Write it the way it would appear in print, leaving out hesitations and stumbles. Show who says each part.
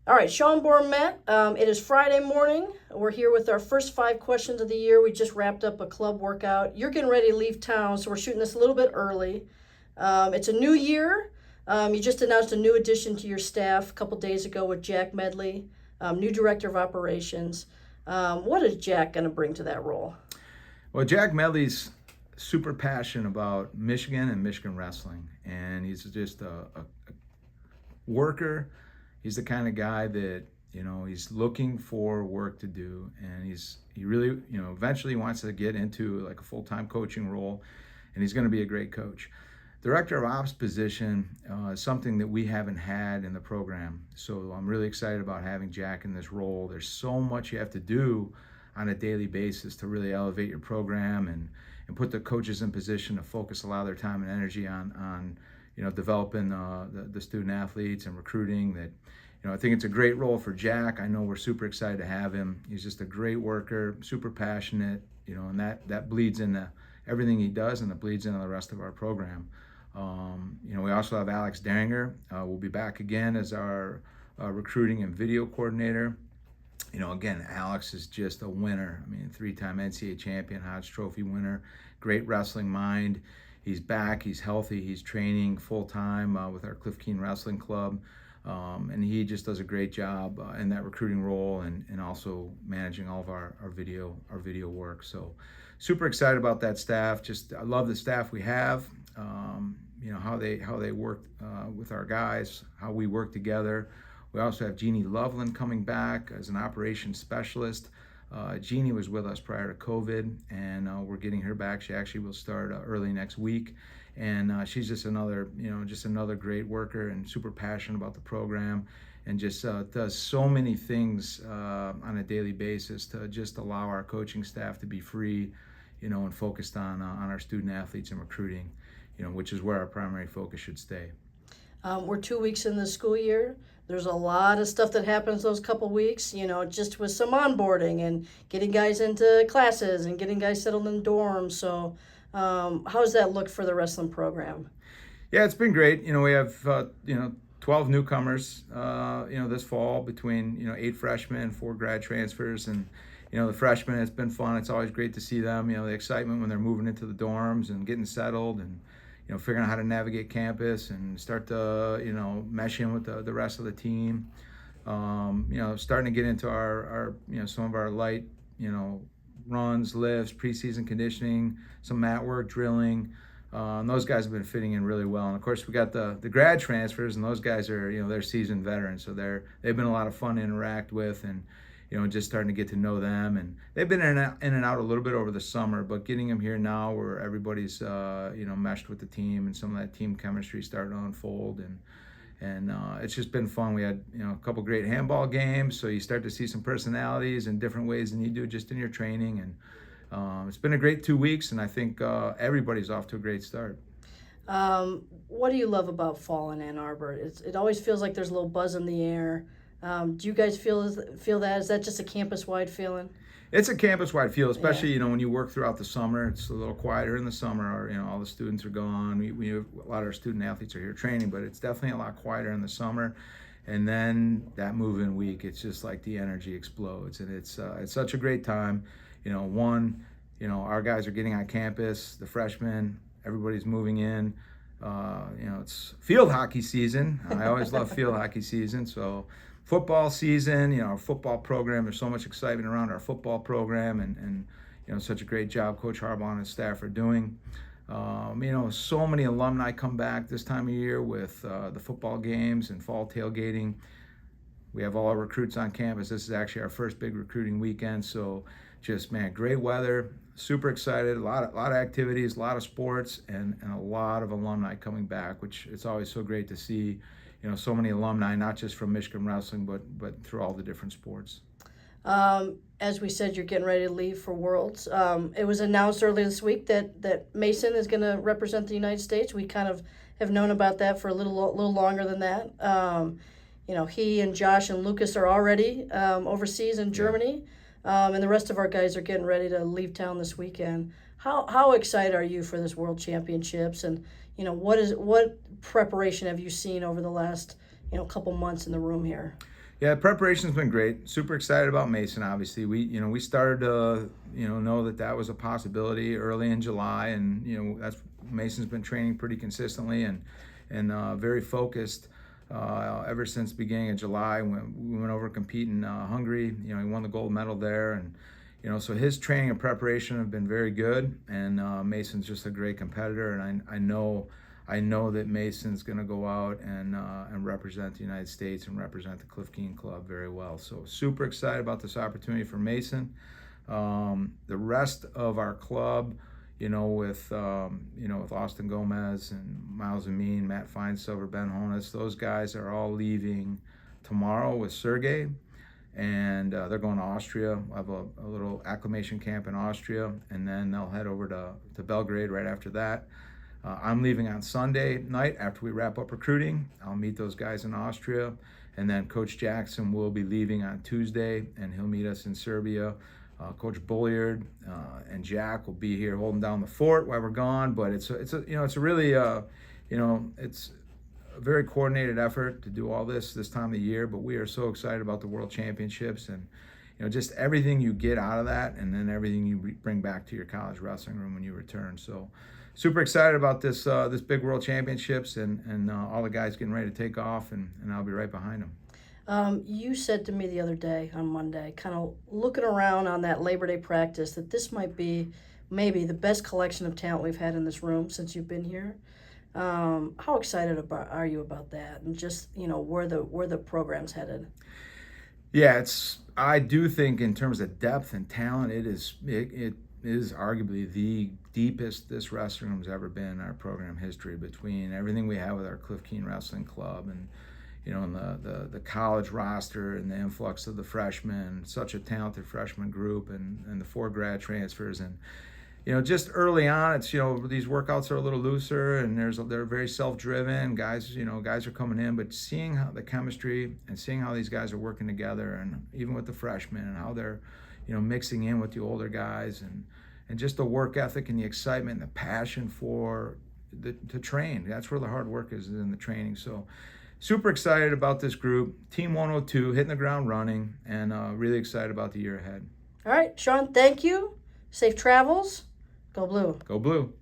Speaker 1: All right, Sean Bormet. It is Friday morning. We're here with our first 5 questions of the year. We just wrapped up a club workout. You're getting ready to leave town, so we're shooting this a little bit early. It's a new year. You just announced a new addition to your staff a couple days ago with Jack Medley, new director of operations. What is Jack going to bring to that role?
Speaker 2: Well, Jack Medley's super passionate about Michigan and Michigan wrestling, and he's just a worker. He's the kind of guy that he's looking for work to do, and he really eventually wants to get into like a full-time coaching role, and he's going to be a great coach. Director of Ops position is something that we haven't had in the program, so I'm really excited about having Jack in this role. There's so much you have to do on a daily basis to really elevate your program and put the coaches in position to focus a lot of their time and energy on developing the student athletes and recruiting. That I think it's a great role for Jack. I know we're super excited to have him. He's just a great worker, super passionate, and that bleeds into everything he does, and it bleeds into the rest of our program. We also have Alex Danger. We'll be back again as our recruiting and video coordinator. Again, Alex is just a winner. I mean, 3-time NCAA champion, Hodge Trophy winner, great wrestling mind. He's back, he's healthy, he's training full-time with our Cliff Keen Wrestling Club. And he just does a great job in that recruiting role and also managing all of our video work. So super excited about that staff. I love the staff we have. How they work with our guys, how we work together. We also have Jeannie Loveland coming back as an operations specialist. Jeannie was with us prior to COVID, and we're getting her back. She actually will start early next week, and she's just another great worker and super passionate about the program, and just does so many things on a daily basis to just allow our coaching staff to be free, and focused on our student athletes and recruiting, which is where our primary focus should stay.
Speaker 1: We're 2 weeks in the school year. There's a lot of stuff that happens those couple weeks, just with some onboarding and getting guys into classes and getting guys settled in dorms. So how does that look for the wrestling program?
Speaker 2: Yeah, it's been great. We have 12 newcomers this fall, between 8 freshmen, 4 grad transfers, and the freshmen, it's been fun. It's always great to see them, the excitement when they're moving into the dorms and getting settled, and figuring out how to navigate campus and start to mesh in with the rest of the team. Starting to get into our some of our light runs, lifts, preseason conditioning, some mat work, drilling. And those guys have been fitting in really well. And of course, we got the grad transfers, and those guys are they're seasoned veterans, so they've been a lot of fun to interact with, and just starting to get to know them. And they've been in and out a little bit over the summer, but getting them here now where everybody's meshed with the team, and some of that team chemistry starting to unfold, and it's just been fun. We had a couple great handball games, so you start to see some personalities in different ways than you do just in your training. And it's been a great 2 weeks, and I think everybody's off to a great start.
Speaker 1: What do you love about fall in Ann Arbor? It always feels like there's a little buzz in the air. Do you guys feel that? Is that just a campus-wide feeling?
Speaker 2: It's a campus-wide feel, especially when you work throughout the summer. It's a little quieter in the summer. All the students are gone. We a lot of our student athletes are here training, but it's definitely a lot quieter in the summer. And then that move-in week, it's just like the energy explodes, and it's such a great time. Our guys are getting on campus. The freshmen, everybody's moving in. It's field hockey season. I always love field hockey season. So football season, our football program, there's so much excitement around our football program, and such a great job Coach Harbaugh and his staff are doing. So many alumni come back this time of year with the football games and fall tailgating. We have all our recruits on campus. This is actually our first big recruiting weekend, so great weather, super excited, a lot of activities, a lot of sports, and a lot of alumni coming back, which it's always so great to see, so many alumni, not just from Michigan wrestling, but through all the different sports.
Speaker 1: As we said, you're getting ready to leave for Worlds. It was announced earlier this week that Mason is going to represent the United States. We kind of have known about that for a little longer than that. He and Josh and Lucas are already overseas in Germany. And the rest of our guys are getting ready to leave town this weekend. How excited are you for this World Championships? And what preparation have you seen over the last couple months in the room here?
Speaker 2: Yeah, preparation's been great. Super excited about Mason. Obviously, we started to know that was a possibility early in July, and that's Mason's been training pretty consistently and very focused ever since the beginning of July when we went over to compete in Hungary. He won the gold medal there, and so his training and preparation have been very good. And Mason's just a great competitor, and I know that Mason's going to go out and represent the United States and represent the Cliff Keen Club very well. So super excited about this opportunity for Mason. The rest of our club, with Austin Gomez and Miles Amin, Matt Feinsilver, Ben Honas, those guys are all leaving tomorrow with Sergey, and they're going to Austria. We'll have a little acclimation camp in Austria, and then they'll head over to Belgrade right after that. I'm leaving on Sunday night after we wrap up recruiting. I'll meet those guys in Austria, and then Coach Jackson will be leaving on Tuesday, and he'll meet us in Serbia. Coach Bulliard and Jack will be here holding down the fort while we're gone. But it's a really it's a very coordinated effort to do all this time of the year. But we are so excited about the World Championships and just everything you get out of that, and then everything you bring back to your college wrestling room when you return. So super excited about this big World Championships and all the guys getting ready to take off, and I'll be right behind them.
Speaker 1: You said to me the other day on Monday, kind of looking around on that Labor Day practice, that this might be maybe the best collection of talent we've had in this room since you've been here. How excited are you about that, and just where the program's headed?
Speaker 2: Yeah, I do think in terms of depth and talent, it is arguably the deepest this wrestling room's ever been in our program history, between everything we have with our Cliff Keen Wrestling Club and and the college roster and the influx of the freshmen, such a talented freshman group, and the 4 grad transfers. And just early on, it's these workouts are a little looser, and they're very self-driven. Guys are coming in, but seeing how the chemistry and seeing how these guys are working together, and even with the freshmen, and how they're mixing in with the older guys, and just the work ethic and the excitement and the passion to train. That's where the hard work is in the training. So super excited about this group. Team 102 hitting the ground running, and really excited about the year ahead.
Speaker 1: All right, Sean, thank you. Safe travels. Go Blue.
Speaker 2: Go Blue.